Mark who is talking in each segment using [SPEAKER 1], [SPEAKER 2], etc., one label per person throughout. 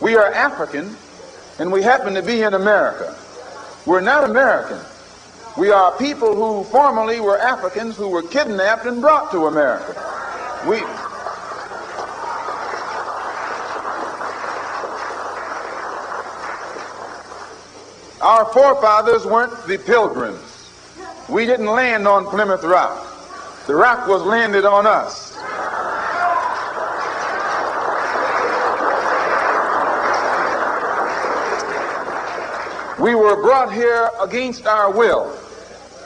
[SPEAKER 1] We are African, and we happen to be in America. We're not American. We are people who formerly were Africans who were kidnapped and brought to America. Our forefathers weren't the Pilgrims. We didn't land on Plymouth Rock. The rock was landed on us. We were brought here against our will.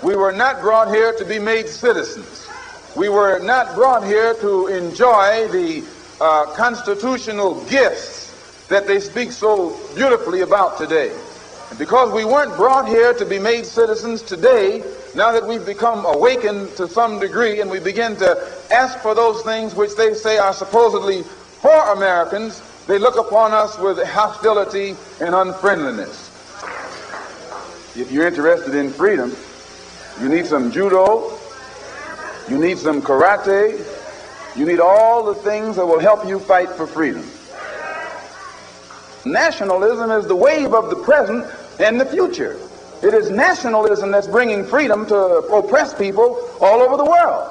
[SPEAKER 1] We were not brought here to be made citizens. We were not brought here to enjoy the constitutional gifts that they speak so beautifully about today. And because we weren't brought here to be made citizens today, now that we've become awakened to some degree and we begin to ask for those things which they say are supposedly for Americans, they look upon us with hostility and unfriendliness. If you're interested in freedom, you need some judo, you need some karate, you need all the things that will help you fight for freedom. Nationalism is the wave of the present and the future. It is nationalism that's bringing freedom to oppressed people all over the world.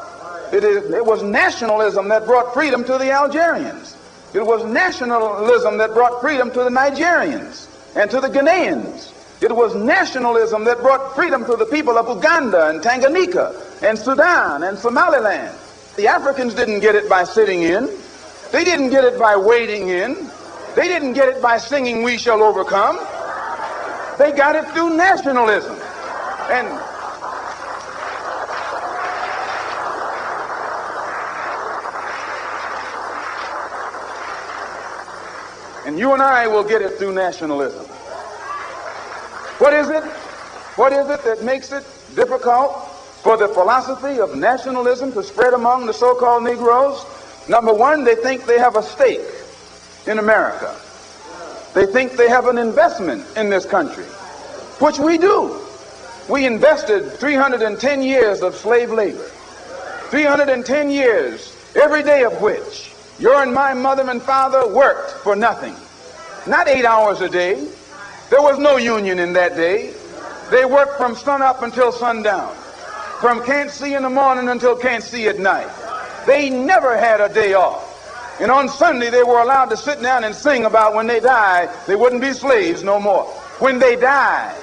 [SPEAKER 1] It was nationalism that brought freedom to the Algerians. It was nationalism that brought freedom to the Nigerians and to the Ghanaians. It was nationalism that brought freedom to the people of Uganda and Tanganyika and Sudan and Somaliland. The Africans didn't get it by sitting in. They didn't get it by waiting in. They didn't get it by singing "We Shall Overcome." They got it through nationalism. And you and I will get it through nationalism. What is it? What is it that makes it difficult for the philosophy of nationalism to spread among the so-called Negroes? Number one, they think they have a stake in America. They think they have an investment in this country, which we do. We invested 310 years of slave labor, 310 years, every day of which your and my mother and father worked for nothing. Not 8 hours a day. There was no union in that day. They worked from sun up until sundown, from can't see in the morning until can't see at night. They never had a day off. And on Sunday, they were allowed to sit down and sing about when they die, they wouldn't be slaves no more. When they died,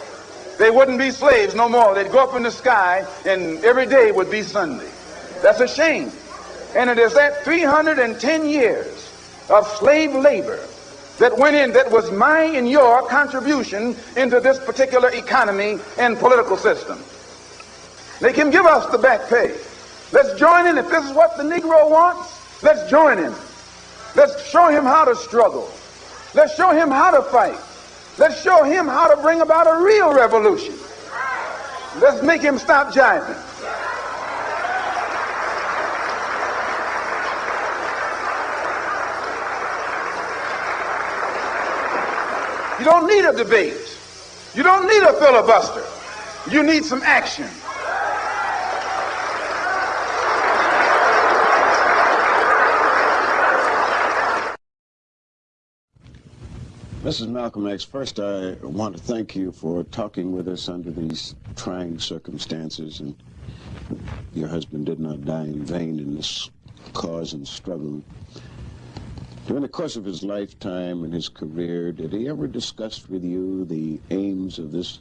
[SPEAKER 1] they wouldn't be slaves no more. They'd go up in the sky, and every day would be Sunday. That's a shame. And it is that 310 years of slave labor that went in, that was my and your contribution into this particular economy and political system. They can give us the back pay. Let's join in. If this is what the Negro wants, let's join him. Let's show him how to struggle. Let's show him how to fight. Let's show him how to bring about a real revolution. Let's make him stop jiving. You don't need a debate. You don't need a filibuster. You need some action.
[SPEAKER 2] Mrs. Malcolm X, first I want to thank you for talking with us under these trying circumstances, and your husband did not die in vain in this cause and struggle. During the course of his lifetime and his career, did he ever discuss with you the aims of this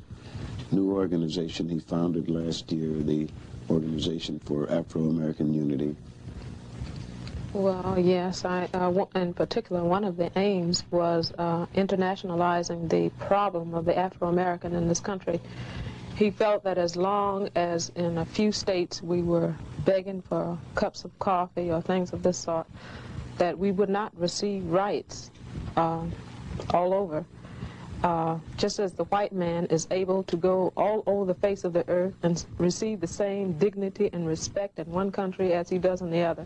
[SPEAKER 2] new organization he founded last year, the Organization for Afro-American Unity?
[SPEAKER 3] Well, yes. In particular, one of the aims was internationalizing the problem of the Afro-American in this country. He felt that as long as in a few states we were begging for cups of coffee or things of this sort, that we would not receive rights all over. Just as the white man is able to go all over the face of the earth and receive the same dignity and respect in one country as he does in the other,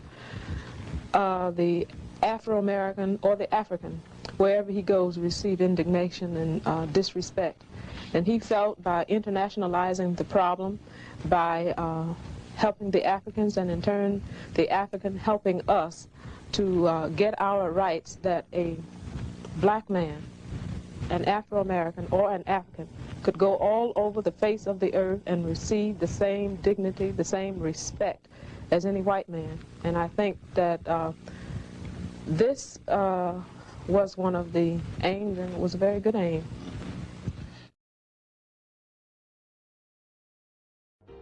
[SPEAKER 3] the Afro-American or the African, wherever he goes, receive indignation and disrespect. And he felt by internationalizing the problem, by helping the Africans, and in turn the African helping us to get our rights, that a black man, an Afro-American or an African, could go all over the face of the earth and receive the same dignity, the same respect as any white man. And I think that this was one of the aims, and it was a very good aim.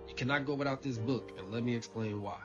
[SPEAKER 4] You cannot go without this book, and let me explain why.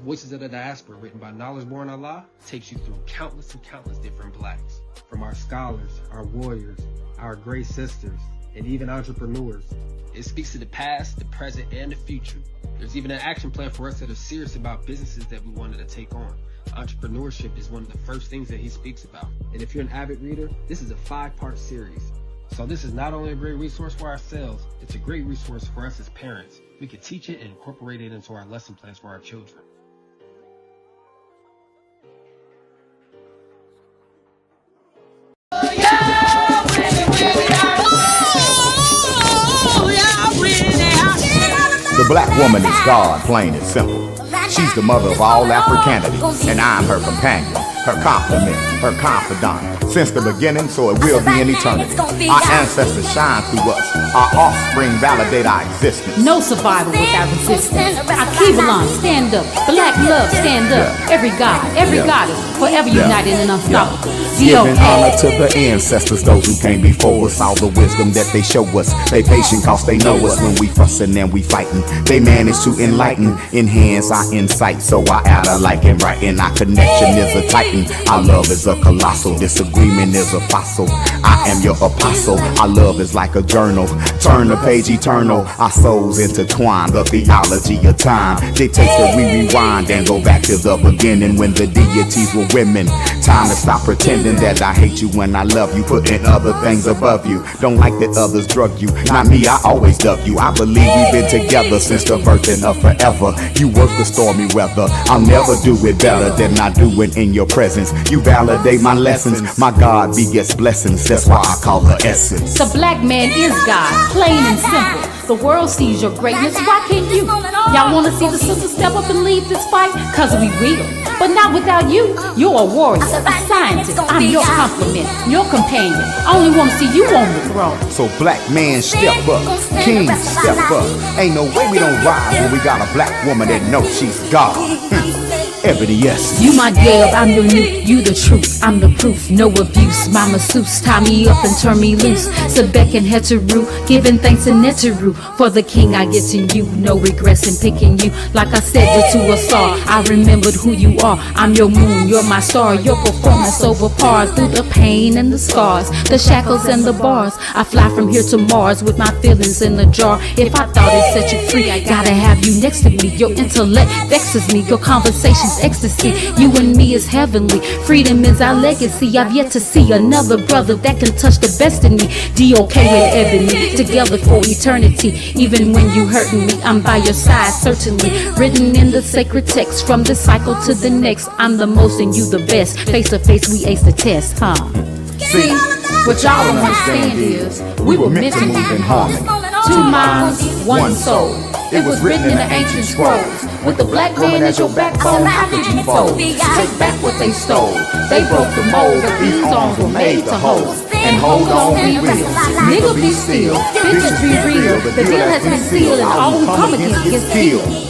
[SPEAKER 4] Voices of the Diaspora, written by Knowledge Born Allah, takes you through countless and countless different blacks. From our scholars, our warriors, our great sisters, and even entrepreneurs. It speaks to the past, the present, and the future. There's even an action plan for us that are serious about businesses that we wanted to take on. Entrepreneurship is one of the first things that he speaks about. And if you're an avid reader, this is a 5-part series. So this is not only a great resource for ourselves, it's a great resource for us as parents. We can teach it and incorporate it into our lesson plans for our children.
[SPEAKER 5] The black woman is God, plain and simple. She's the mother of all Africanity, and I'm her companion, her complement, her confidant. Since the beginning, so it will be in eternity. Our ancestors shine through us. Our offspring validate our existence.
[SPEAKER 6] No survival without resistance. Akibalon, stand up. Black love, stand up. Every God, every goddess, forever united and unstoppable.
[SPEAKER 5] Giving honor to the ancestors, those who came before us. All the wisdom that they show us. They patient cause they know us. When we fussing and we fighting, they manage to enlighten, enhance our insight. So our adder like and writing. Our connection is a titan. Our love is a colossal. Disagreement is a fossil. I am your apostle. Our love is like a journal. Turn the page eternal. Our souls intertwine. The theology of time dictates that we rewind and go back to the beginning when the deities were women. Time to stop pretending that I hate you when I love you, putting other things above you. Don't like that others drug you. Not me, I always dug you. I believe we've been together since the birthing of forever. You work the stormy weather. I'll never do it better than I do it in your presence. You validate my lessons. My God begets blessings. That's why I call her essence.
[SPEAKER 6] The black man is God, plain and simple. The world sees your greatness, why can't you? Y'all wanna see the sisters step up and lead this fight? Cause we will. But not without you. You're a warrior, a scientist. I'm your complement, your companion. I only wanna see you on the throne.
[SPEAKER 5] So black man, step up. King, step up. Ain't no way we don't rise when we got a black woman that knows she's God. Yes.
[SPEAKER 6] You my Gab, I'm your new, you the truth, I'm the proof, no abuse. My masseuse, tie me up and turn me loose. Sebek and Heteru, giving thanks in Neteru. For the king I get in you, no regrets in picking you. Like I said, you're to a star, I remembered who you are. I'm your moon, you're my star, your performance over par. Through the pain and the scars, the shackles and the bars, I fly from here to Mars with my feelings in the jar. If I thought it set you free, I gotta have you next to me. Your intellect vexes me, your conversation's ecstasy. You and me is heavenly. Freedom is our legacy. I've yet to see another brother that can touch the best in me. DOK and Ebony, together for eternity. Even when you hurting me, I'm by your side, certainly. Written in the sacred text, from this cycle to the next. I'm the most and you the best. Face to face, we ace the test, huh?
[SPEAKER 5] See,
[SPEAKER 6] what y'all don't understand is we were meant to move in harmony. 2 minds, 1 soul. It was written in the ancient scrolls. With the black man as your backbone, how could you fold? Take back what they stole. They broke the mold, but these arms were made to hold. And hold on, be real. Nigga, be still. Bitches, be real. The deal has been sealed, and all who come against gets killed.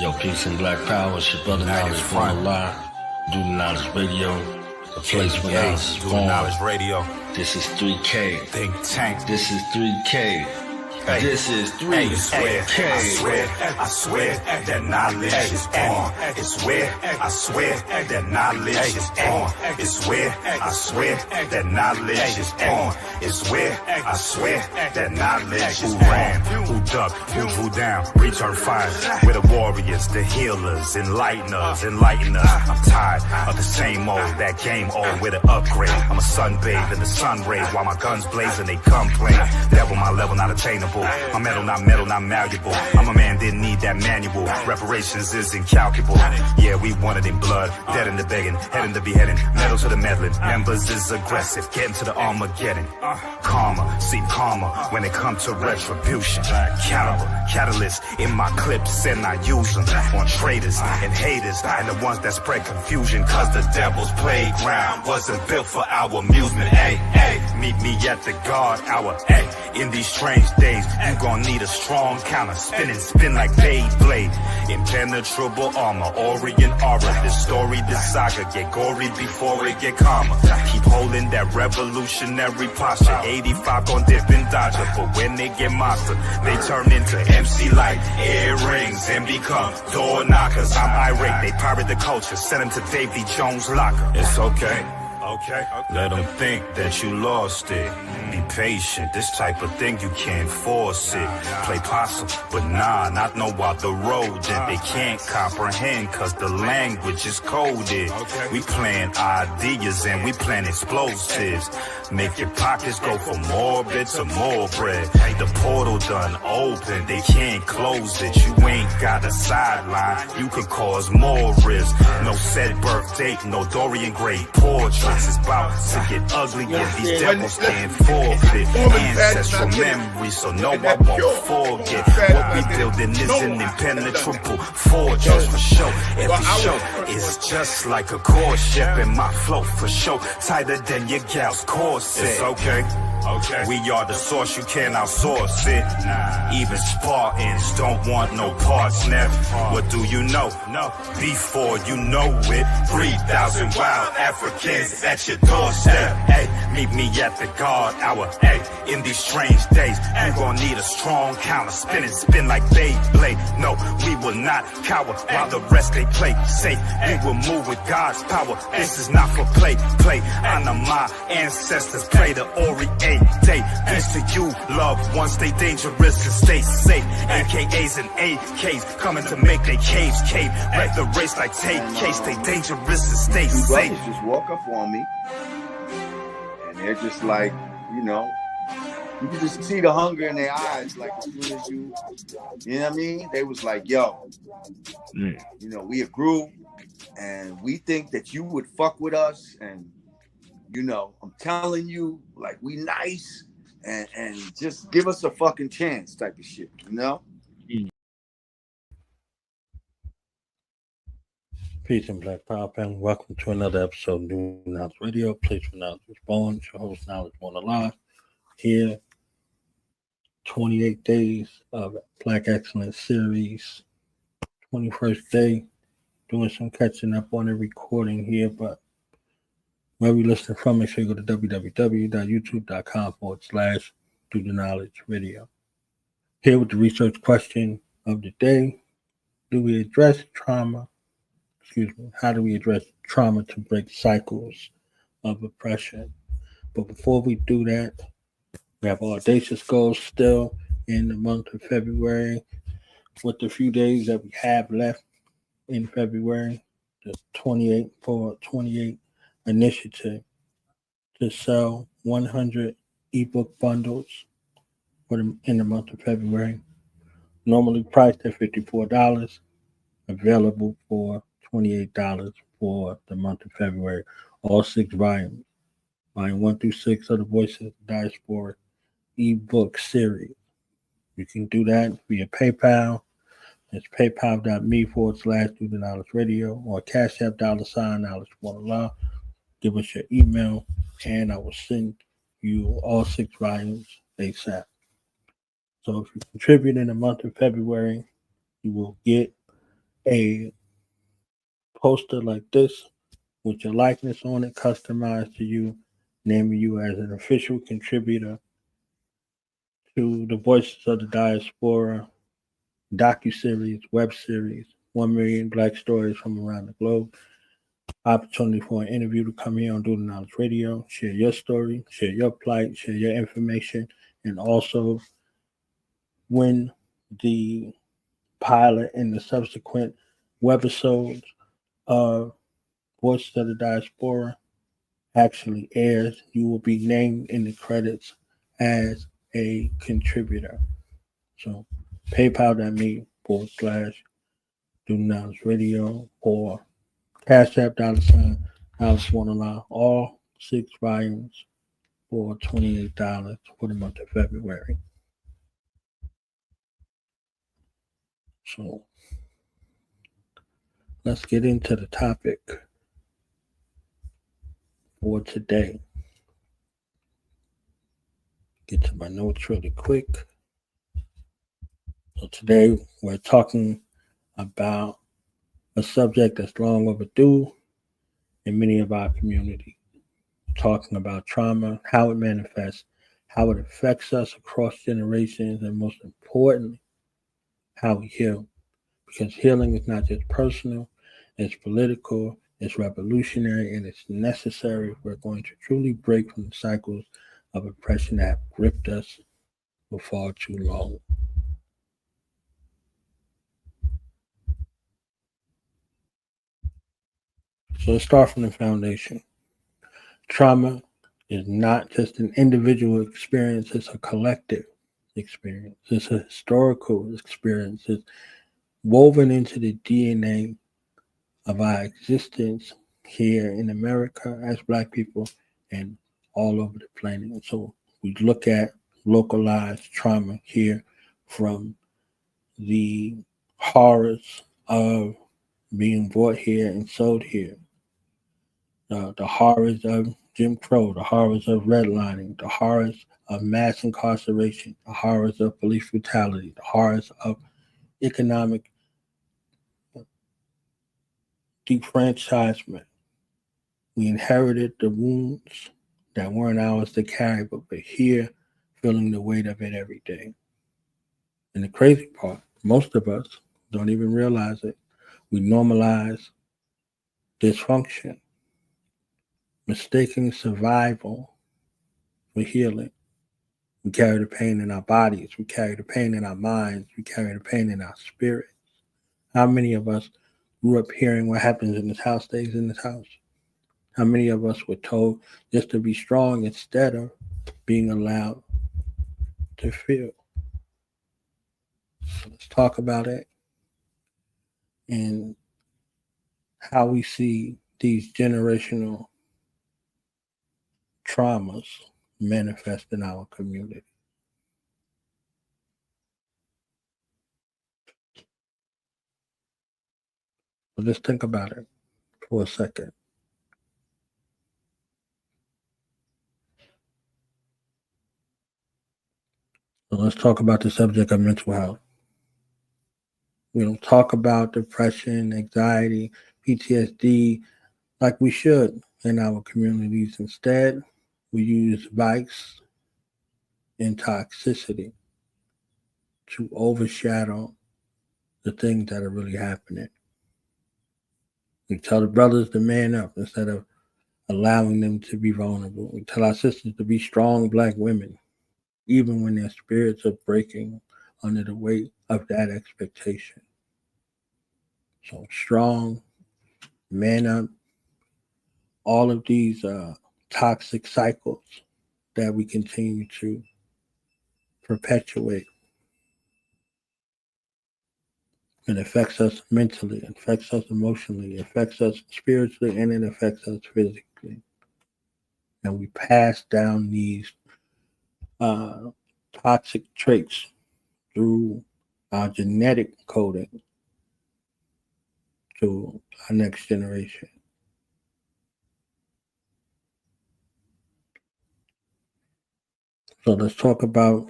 [SPEAKER 7] Yo, peace and black power. It's your brother Knowledge Born Alive. Do the Knowledge Radio. The place where knowledge is born. Knowledge Radio. This is 3K. Think Tank. This is 3K. Hey. This is 3K.
[SPEAKER 8] I swear that knowledge is born. It's where I swear that knowledge is born. It's where I swear that knowledge is born. It's where I swear that knowledge is born. Who ran, who ducked, who down, return fire. We're the warriors, the healers, enlighten us. I'm tired of the same old, that game old with an upgrade. I'm a sunbathe in the sun rays while my guns blazing, they complain. Devil, my level not attainable. I'm metal, not malleable. I'm a man, didn't need that manual. Reparations is incalculable. Yeah, we wanted in blood, dead in the begging, heading to beheading, metal to the meddling. Members is aggressive, getting to the Armageddon. Karma, seem calmer when it comes to retribution. Caliber, catalyst in my clips and I use them on traitors and haters and the ones that spread confusion. Cause the devil's playground wasn't built for our amusement. Hey, meet me at the guard hour. Hey, in these strange days, you gon' need a strong counter. Spin like Beyblade. Impenetrable armor, Orient aura. This story, this saga get gory before it get calmer. Keep holding that revolutionary posture. 85 gon' dip and dodge it, but when they get monster, they turn into MC Light, earrings, and become door knockers. I'm irate, they pirate the culture, send them to Davy Jones' locker. It's okay. Let them think that you lost it. Be patient, this type of thing you can't force it. Play possum, but not know what the road that they can't comprehend cause the language is coded. We plan ideas and we plan explosives. Make your pockets go from more bits to more bread. The portal done open, they can't close it. You ain't got a sideline, you could cause more risk. No set birth date, no Dorian Gray portraits. It's about to get ugly and these devils can't forfeit. Ancestral memory, so no I won't forget. What we building is an impenetrable fortress for show. Every show is just like a core ship, and my flow for show tighter than your gal's corset. It's okay. We are the source, you can't outsource it. Even Spartans don't want no parts, Nev. What do you know? Before you know it, 3,000 wild Africans at your doorstep. Hey, meet me at the guard hour. Hey, in these strange days, you gon' need a strong counter. Spin like Beyblade. No, we will not cower while the rest they play safe. We will move with God's power. This is not for play. Honor my ancestors, play the Orient. Peace to you, loved ones, stay dangerous and stay safe. AKAs and AKs coming to make their caves cave. Wreck the race like take case, stay dangerous and stay safe.
[SPEAKER 9] Brothers just walk up on me, and they're just like, you know, you can just see the hunger in their eyes. Like as soon as you know what I mean? They was like, yo, you know, we a group, and we think that you would fuck with us, and you know, I'm telling you, like, we nice and just give us a fucking chance type of shit, you know?
[SPEAKER 10] Peace and Black Power Family. Welcome to another episode of New Knowledge Radio, place where knowledge is born. It's your host, Knowledge Born Alive. Here, 28 days of Black Excellence Series. 21st day, doing some catching up on the recording here, but where we listen from, make sure you go to www.youtube.com/Do the Knowledge Radio. Here with the research question of the day. How do we address trauma to break cycles of oppression? But before we do that, we have audacious goals still in the month of February. With the few days that we have left in February, the 28 initiative to sell 100 ebook bundles in the month of February. Normally priced at $54, available for $28 for the month of February. All 6 volumes, volume 1 through 6 of the Voices of the Diaspora ebook series. You can do that via PayPal. It's paypal.me/Do the Knowledge Radio or Cash App $Knowledge Born Alive. Give us your email, and I will send you all 6 volumes ASAP. So if you contribute in the month of February, you will get a poster like this with your likeness on it, customized to you, naming you as an official contributor to the Voices of the Diaspora docuseries, web series, 1 million Black stories from around the globe. Opportunity for an interview to come here on Do the Knowledge Radio, share your story, share your plight, share your information, and also win the pilot and the subsequent webisodes of Voices of the Diaspora actually airs. You will be named in the credits as a contributor. So PayPal.me / Do Knowledge Radio or Cash App $ Alice Wanna all 6 volumes for $28 for the month of February. So let's get into the topic for today. Get to my notes really quick. So today we're talking about a subject that's long overdue in many of our communities. Talking about trauma, how it manifests, how it affects us across generations, and most importantly, how we heal. Because healing is not just personal, it's political, it's revolutionary, and it's necessary if we're going to truly break from the cycles of oppression that have gripped us for far too long. So let's start from the foundation. Trauma is not just an individual experience, it's a collective experience. It's a historical experience. It's woven into the DNA of our existence here in America as Black people and all over the planet. And so we look at localized trauma here from the horrors of being brought here and sold here, the horrors of Jim Crow, the horrors of redlining, the horrors of mass incarceration, the horrors of police brutality, the horrors of economic defranchisement. We inherited the wounds that weren't ours to carry, but we're here feeling the weight of it every day. And the crazy part, most of us don't even realize it. We normalize dysfunction, mistaking survival for healing. We carry the pain in our bodies. We carry the pain in our minds. We carry the pain in our spirits. How many of us grew up hearing what happens in this house stays in this house? How many of us were told just to be strong instead of being allowed to feel? So let's talk about it and how we see these generational traumas manifest in our community. So let's think about it for a second. So let's talk about the subject of mental health. We don't talk about depression, anxiety, PTSD like we should in our communities. Instead, we use vice and toxicity to overshadow the things that are really happening. We tell the brothers to man up instead of allowing them to be vulnerable. We tell our sisters to be strong Black women, even when their spirits are breaking under the weight of that expectation. So strong, man up, all of these toxic cycles that we continue to perpetuate. It affects us mentally, it affects us emotionally, it affects us spiritually, and it affects us physically. And we pass down these toxic traits through our genetic coding to our next generation. So let's talk about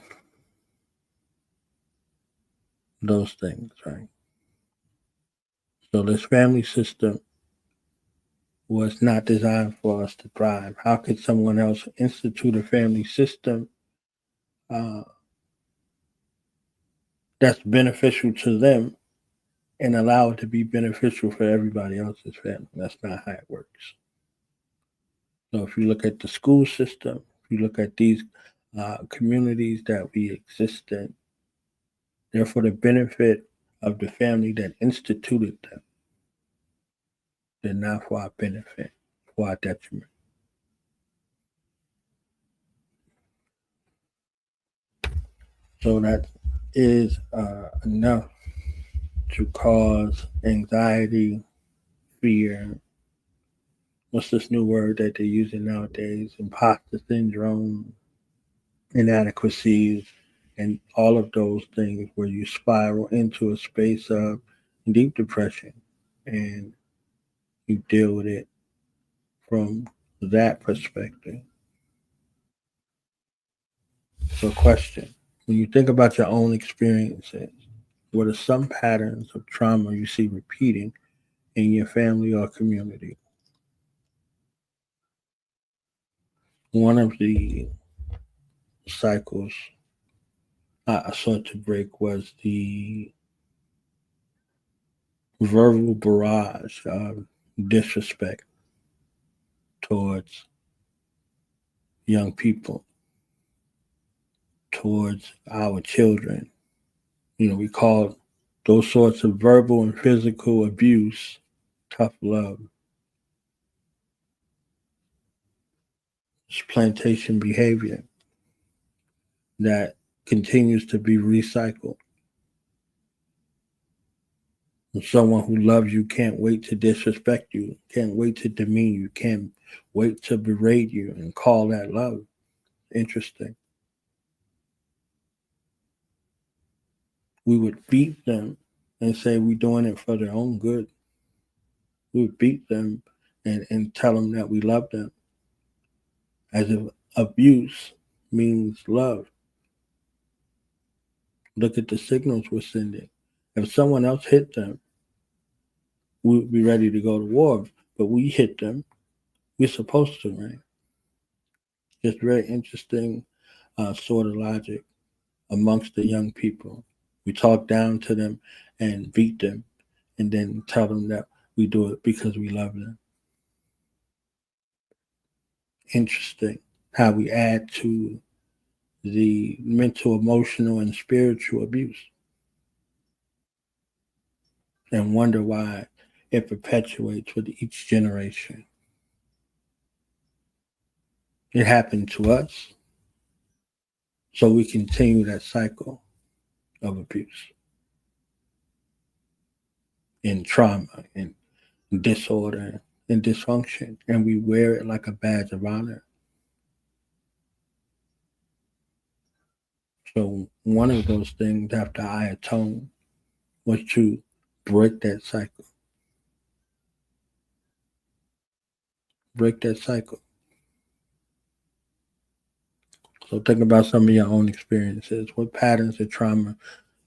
[SPEAKER 10] those things, right? So this family system was not designed for us to thrive. How could someone else institute a family system that's beneficial to them and allow it to be beneficial for everybody else's family? That's not how it works. So if you look at the school system, if you look at these communities that we exist in, they're for the benefit of the family that instituted them. They're not for our benefit, for our detriment. So that is enough to cause anxiety, fear. What's this new word that they're using nowadays? Imposter syndrome, inadequacies, and all of those things where you spiral into a space of deep depression and you deal with it from that perspective. So, question: when you think about your own experiences, what are some patterns of trauma you see repeating in your family or community? One of the cycles I sought to break was the verbal barrage of disrespect towards young people, towards our children. You know, we call those sorts of verbal and physical abuse tough love. It's plantation behavior that continues to be recycled. And someone who loves you can't wait to disrespect you, can't wait to demean you, can't wait to berate you and call that love. Interesting. We would beat them and say we're doing it for their own good. We would beat them and tell them that we love them, as if abuse means love. Look at the signals we're sending. If someone else hit them, we would be ready to go to war, but we hit them. We're supposed to, right? It's very interesting sort of logic amongst the young people. We talk down to them and beat them and then tell them that we do it because we love them. Interesting how we add to the mental, emotional, and spiritual abuse and wonder why it perpetuates with each generation. It happened to us, so we continue that cycle of abuse and trauma and disorder and dysfunction, and we wear it like a badge of honor. So one of those things after I atoned was to break that cycle. Break that cycle. So think about some of your own experiences. What patterns of trauma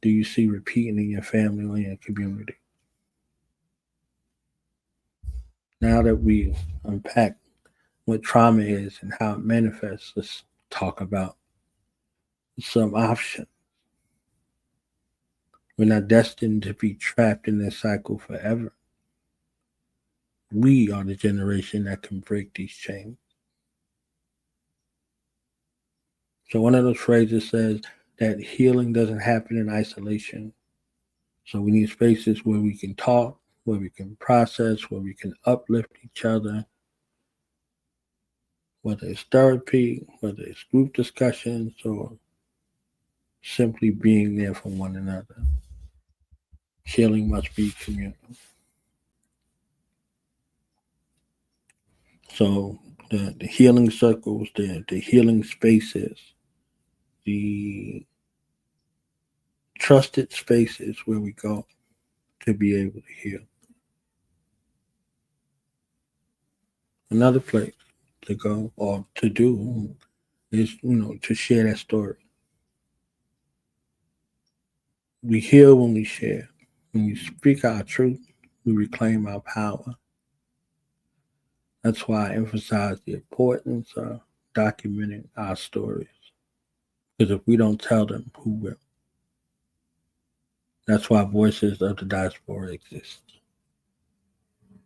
[SPEAKER 10] do you see repeating in your family or in your community? Now that we unpack what trauma is and how it manifests, let's talk about some options. We're not destined to be trapped in this cycle forever. We are the generation that can break these chains. So one of those phrases says that healing doesn't happen in isolation. So we need spaces where we can talk, where we can process, where we can uplift each other, whether it's therapy, whether it's group discussions, or simply being there for one another. Healing must be communal. So the healing circles, the healing spaces, the trusted spaces where we go to be able to heal. Another place to go or to do is, to share that story. We heal when we share. When we speak our truth, we reclaim our power. That's why I emphasize the importance of documenting our stories. Because if we don't tell them, who will? That's why Voices of the Diaspora exist.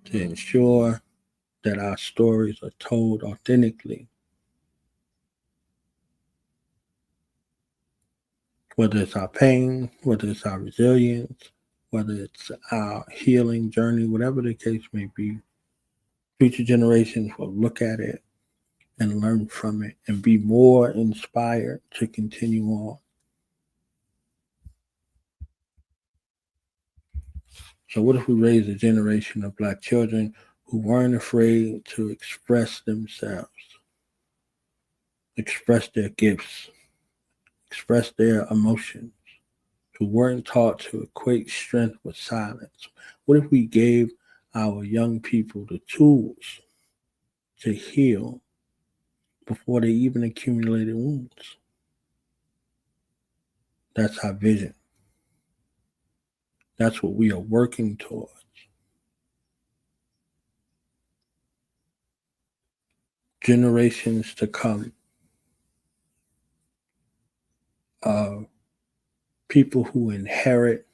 [SPEAKER 10] To ensure that our stories are told authentically. Whether it's our pain, whether it's our resilience, whether it's our healing journey, whatever the case may be, future generations will look at it and learn from it and be more inspired to continue on. So what if we raise a generation of Black children who weren't afraid to express themselves, express their gifts, express their emotions, who weren't taught to equate strength with silence? What if we gave our young people the tools to heal before they even accumulated wounds? That's our vision. That's what we are working towards. Generations to come of people who inherit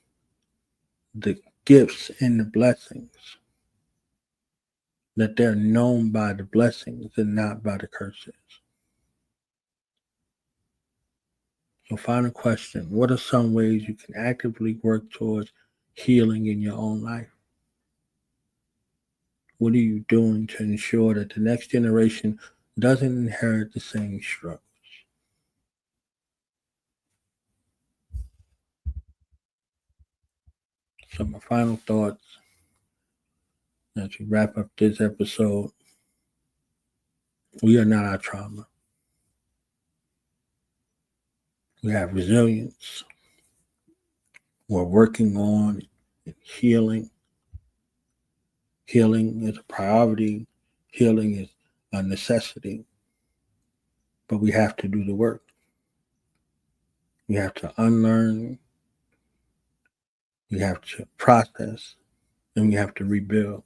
[SPEAKER 10] the gifts and the blessings, that they're known by the blessings and not by the curses. So final question, what are some ways you can actively work towards healing in your own life? What are you doing to ensure that the next generation doesn't inherit the same struggles? So my final thoughts as we wrap up this episode, we are not our trauma. We have resilience. We're working on healing. Healing is a priority. Healing is a necessity. But we have to do the work. We have to unlearn. We have to process. And we have to rebuild.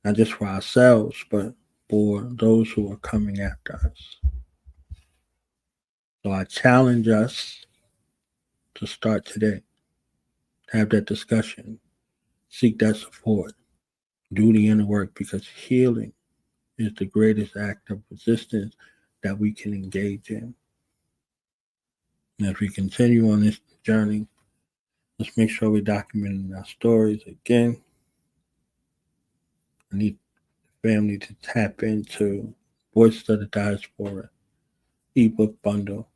[SPEAKER 10] Not just for ourselves, but for those who are coming after us. So I challenge us to start today. Have that discussion. Seek that support. Do the inner work, because healing is the greatest act of resistance that we can engage in. And as we continue on this journey, let's make sure we're documenting our stories. Again, I need the family to tap into Voices of the Diaspora ebook bundle,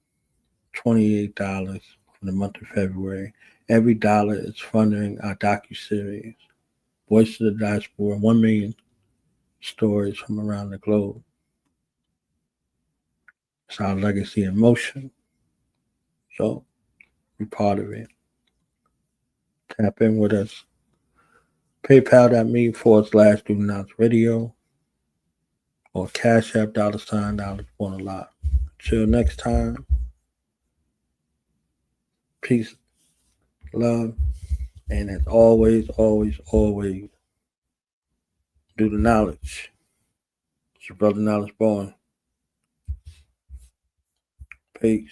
[SPEAKER 10] $28 for the month of February. Every dollar is funding our docuseries, Voices of the Diaspora, 1 million stories from around the globe. It's our legacy in motion. So be part of it. Tap in with us. PayPal.me/DoNotsRadio or Cash App $$1 Until next time, peace, love, and as always, always, always, do the knowledge. It's your brother Knowledge Born. Peace.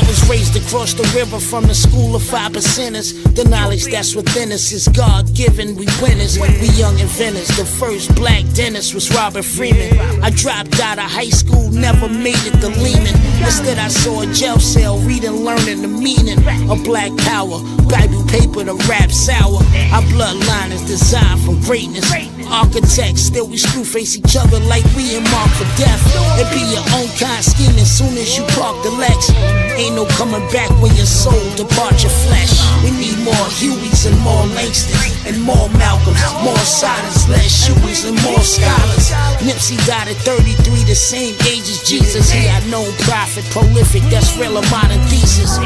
[SPEAKER 11] was raised across the river from the school of 5%ers. The knowledge that's within us is God-given. We winners, we young inventors. The first black dentist was Robert Freeman. I dropped out of high school, never made it to Lehman. Instead I saw a jail cell, reading, learning the meaning of black power. Bible paper to rap sour. Our bloodline is designed for greatness. Architects, still we screw face each other like we in mark for death. It be your own kind scheming soon as you park the Lex. Ain't no coming back when your soul depart your flesh. We need more Hueys and more Langstons and more Malcolms, more silence, less shooters and more scholars. Nipsey died at 33, the same age as Jesus. He had known prophet, prolific, that's real a modern thesis.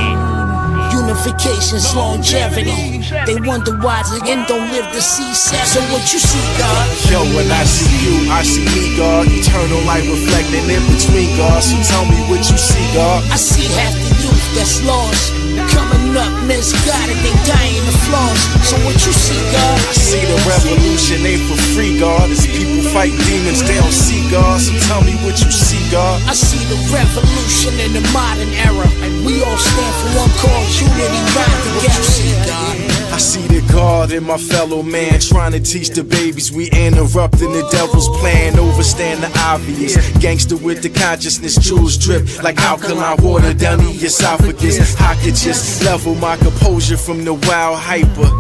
[SPEAKER 11] Unification's longevity. They wonder why the end don't live to see seven. So what you see, God?
[SPEAKER 12] Yo, when I see you, I see me, God. Eternal light reflecting in between, God. So tell me what you see, God.
[SPEAKER 11] I see half the youth that's lost, coming up misguided, they dying the flaws. So what you see, God?
[SPEAKER 12] I see the revolution ain't for free, God. As people fight demons, they don't see God. So tell me what you see, God.
[SPEAKER 11] I see the revolution in the modern era, and we all stand for one cause, unity, ride together. See, God.
[SPEAKER 12] I see the God in my fellow man, trying to teach the babies we interrupting the devil's plan. Overstand the obvious, gangster with the consciousness, jewels drip like alkaline water down the esophagus. I could just level my composure from the wild hyper.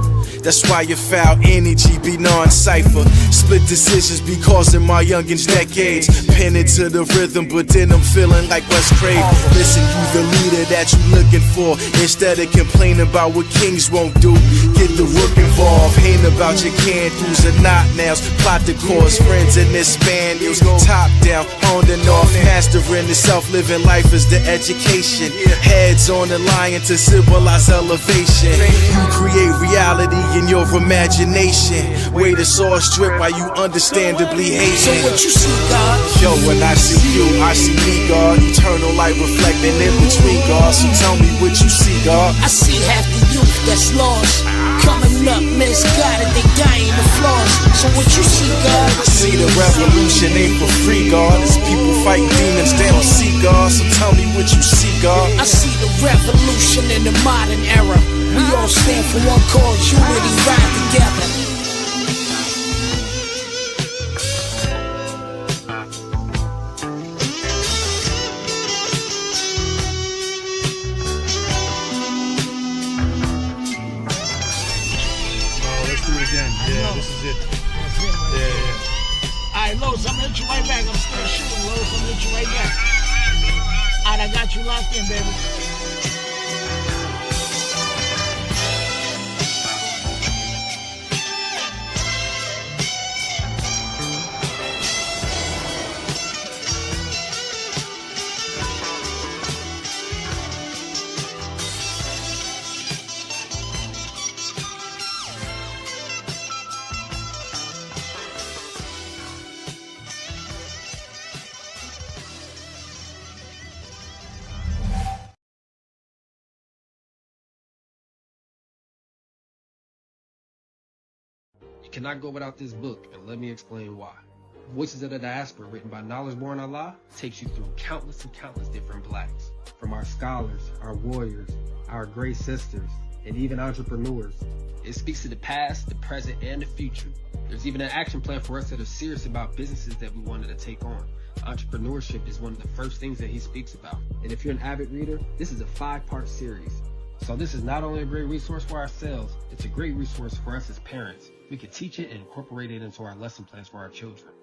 [SPEAKER 12] That's why your foul energy be non-cipher. Split decisions be causing my youngins decades. Pen it to the rhythm, but then I'm feeling like Wes Craven. Listen, you the leader that you looking for. Instead of complaining about what kings won't do, get the rook involved. Ain't about your can-dos and not nows. Plot the cause, friends in this spaniels. Top down, on and off, mastering the self-living life is the education. Heads on the lion to symbolize elevation. You create reality in your imagination. Way the sauce drip while you understandably hate.
[SPEAKER 11] So what you see, God?
[SPEAKER 12] Yo, when I see you, I see me, God. Eternal light reflecting in between, God. So tell me what you see, God.
[SPEAKER 11] I see half the youth that's lost, coming up misguided, they dying the flaws. So what you see, God?
[SPEAKER 12] I see the revolution ain't for free, God. As people fight demons, they don't see God. So tell me what you see, God.
[SPEAKER 11] I see the revolution in the modern era. We all stand for one cause, unity, ride together.
[SPEAKER 13] Let's do it again. Yeah, this is it. Yeah.
[SPEAKER 11] Alright, Los, I'm gonna hit you right back. I'm still shooting, Los. I'm gonna hit you right back. Alright, I got you locked in, baby.
[SPEAKER 4] Cannot go without this book, and let me explain why. Voices of the Diaspora, written by Knowledge Born Allah, takes you through countless and countless different blacks. From our scholars, our warriors, our great sisters, and even entrepreneurs. It speaks to the past, the present, and the future. There's even an action plan for us that are serious about businesses that we wanted to take on. Entrepreneurship is one of the first things that he speaks about. And if you're an avid reader, this is a 5-part series. So this is not only a great resource for ourselves, it's a great resource for us as parents. We can teach it and incorporate it into our lesson plans for our children.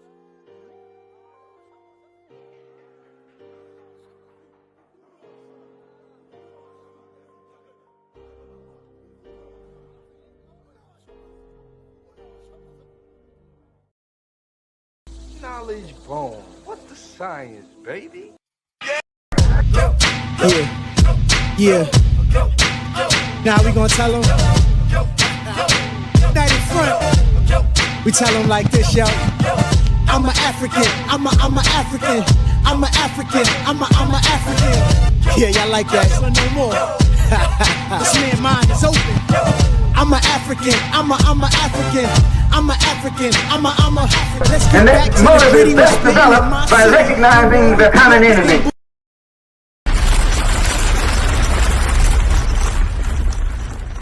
[SPEAKER 13] Knowledge Born. What's the science, baby?
[SPEAKER 14] Yeah. Now we gonna tell them. That in front. We tell them like this, yo. I'm a African. I'm a African. I'm a African. I'm a African. Yeah, y'all like that? So no more. This man's mind is open. I'm a African. I'm a African. I'm a African. I'm a. Let's get
[SPEAKER 15] and
[SPEAKER 14] back to
[SPEAKER 15] that motive
[SPEAKER 14] the
[SPEAKER 15] is best developed by recognizing the common enemy.